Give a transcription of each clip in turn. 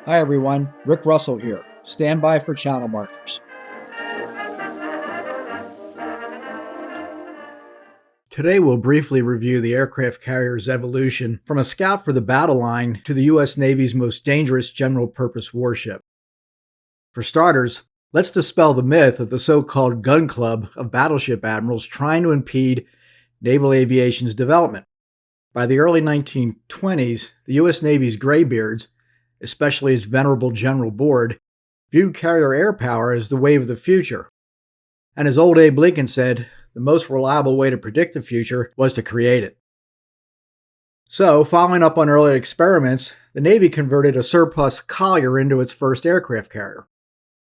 Hi everyone, Rick Russell here. Stand by for channel markers. Today we'll briefly review the aircraft carrier's evolution from a scout for the battle line to the U.S. Navy's most dangerous general-purpose warship. For starters, let's dispel the myth of the so-called gun club of battleship admirals trying to impede naval aviation's development. By the early 1920s, the U.S. Navy's graybeards, especially its venerable General Board, viewed carrier airpower as the wave of the future. And as old Abe Lincoln said, the most reliable way to predict the future was to create it. So, following up on earlier experiments, the Navy converted a surplus collier into its first aircraft carrier.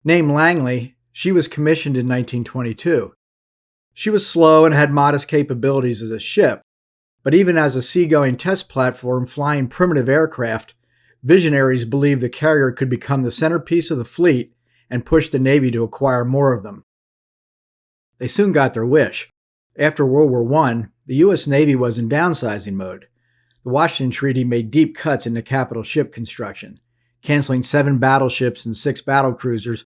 Named Langley, she was commissioned in 1922. She was slow and had modest capabilities as a ship, but even as a seagoing test platform flying primitive aircraft, visionaries believed the carrier could become the centerpiece of the fleet and push the Navy to acquire more of them. They soon got their wish. After World War I, the U.S. Navy was in downsizing mode. The Washington Treaty made deep cuts into capital ship construction, canceling 7 battleships and 6 battlecruisers,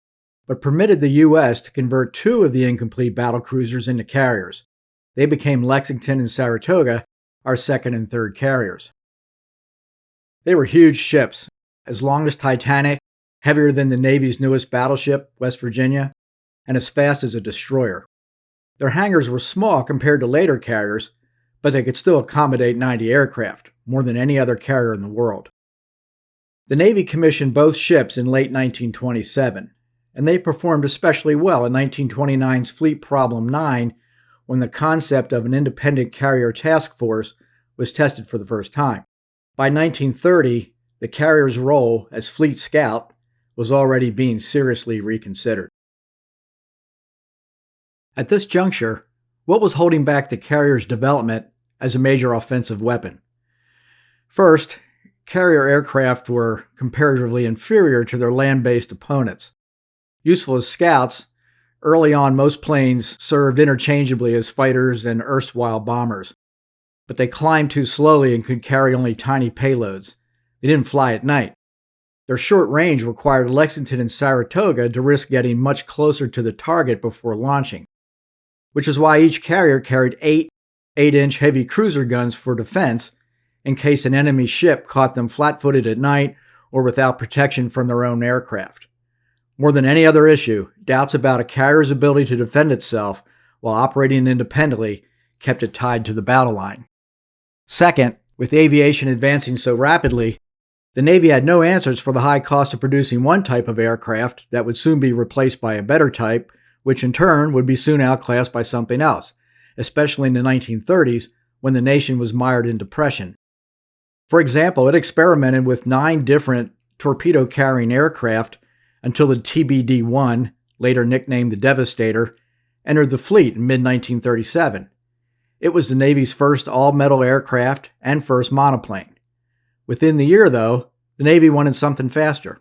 but permitted the U.S. to convert 2 of the incomplete battlecruisers into carriers. They became Lexington and Saratoga, our second and third carriers. They were huge ships, as long as Titanic, heavier than the Navy's newest battleship, West Virginia, and as fast as a destroyer. Their hangars were small compared to later carriers, but they could still accommodate 90 aircraft, more than any other carrier in the world. The Navy commissioned both ships in late 1927, and they performed especially well in 1929's Fleet Problem 9, when the concept of an independent carrier task force was tested for the first time. By 1930, the carrier's role as Fleet Scout was already being seriously reconsidered. At this juncture, what was holding back the carrier's development as a major offensive weapon? First, carrier aircraft were comparatively inferior to their land-based opponents. Useful as scouts, early on most planes served interchangeably as fighters and erstwhile bombers. But they climbed too slowly and could carry only tiny payloads. They didn't fly at night. Their short range required Lexington and Saratoga to risk getting much closer to the target before launching, which is why each carrier carried 8 8-inch heavy cruiser guns for defense in case an enemy ship caught them flat-footed at night or without protection from their own aircraft. More than any other issue, doubts about a carrier's ability to defend itself while operating independently kept it tied to the battle line. Second, with aviation advancing so rapidly, the Navy had no answers for the high cost of producing one type of aircraft that would soon be replaced by a better type, which in turn would be soon outclassed by something else, especially in the 1930s when the nation was mired in depression. For example, it experimented with 9 different torpedo-carrying aircraft until the TBD-1, later nicknamed the Devastator, entered the fleet in mid-1937. It was the Navy's first all-metal aircraft and first monoplane. Within the year, though, the Navy wanted something faster.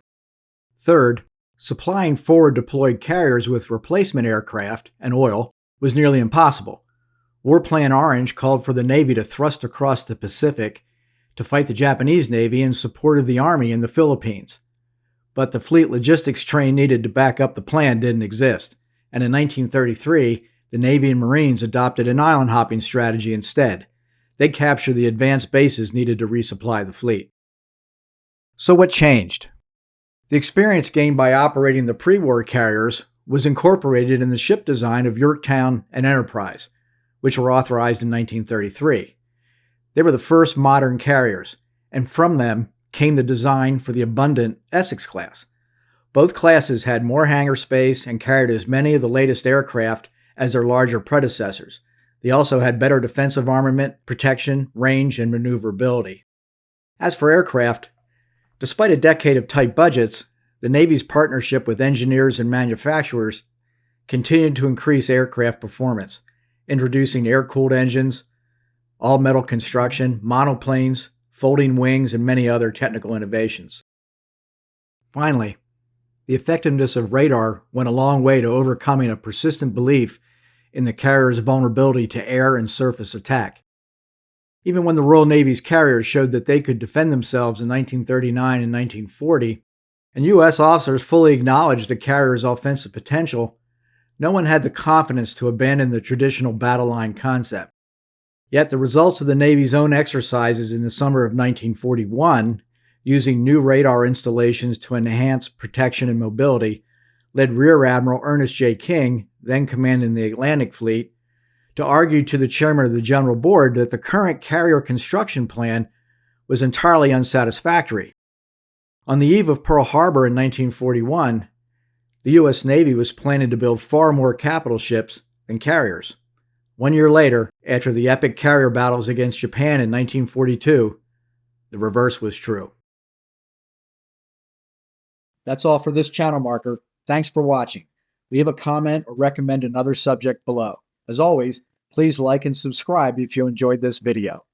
Third, supplying forward-deployed carriers with replacement aircraft and oil was nearly impossible. War Plan Orange called for the Navy to thrust across the Pacific to fight the Japanese Navy in support of the Army in the Philippines. But the fleet logistics train needed to back up the plan didn't exist, and in 1933, the Navy and Marines adopted an island-hopping strategy instead. They captured the advanced bases needed to resupply the fleet. So what changed? The experience gained by operating the pre-war carriers was incorporated in the ship design of Yorktown and Enterprise, which were authorized in 1933. They were the first modern carriers, and from them came the design for the abundant Essex class. Both classes had more hangar space and carried as many of the latest aircraft as their larger predecessors. They also had better defensive armament, protection, range, and maneuverability. As for aircraft, despite a decade of tight budgets, the Navy's partnership with engineers and manufacturers continued to increase aircraft performance, introducing air-cooled engines, all-metal construction, monoplanes, folding wings, and many other technical innovations. Finally, the effectiveness of radar went a long way to overcoming a persistent belief in the carrier's vulnerability to air and surface attack. Even when the Royal Navy's carriers showed that they could defend themselves in 1939 and 1940, and U.S. officers fully acknowledged the carrier's offensive potential, no one had the confidence to abandon the traditional battle line concept. Yet the results of the Navy's own exercises in the summer of 1941, using new radar installations to enhance protection and mobility, led Rear Admiral Ernest J. King, then commanding the Atlantic Fleet, to argue to the chairman of the General Board that the current carrier construction plan was entirely unsatisfactory. On the eve of Pearl Harbor in 1941, the U.S. Navy was planning to build far more capital ships than carriers. 1 year later, after the epic carrier battles against Japan in 1942, the reverse was true. That's all for this channel marker. Thanks for watching. Leave a comment or recommend another subject below. As always, please like and subscribe if you enjoyed this video.